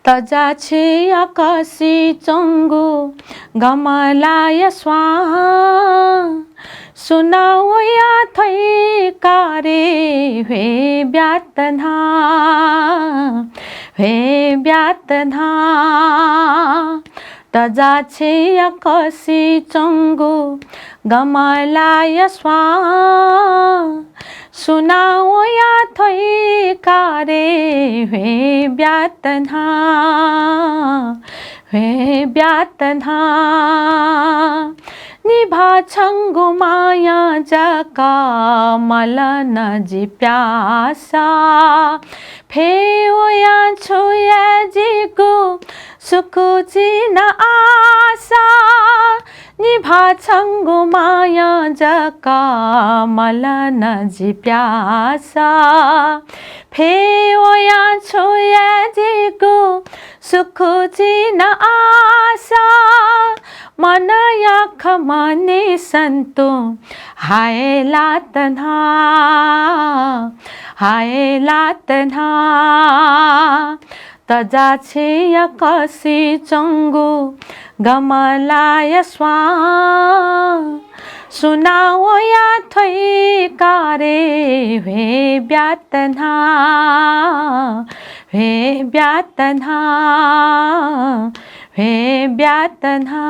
तजाछे आकाशी चंगु गमलाय स्वाहा सुनाओ या थई कारे वे ब्यातना तजाछे आकाशी चंगु गमलाय स्वाहा सुनाओ या थई कारे वे ब्यातना निभा छंगु माया जका मलन जी प्यासा फेओया छुया जी को सुख जी न आशा निभा छंगु माया जका मलन जी प्यासा फेओया छुया जी को सुख जी न आशा मन याख माने संतो हाय लातना तजाछे आकाशी चंगु गमलाय स्वाहा सुनाओ या थई कारे वे ब्यातना वे ब्यातना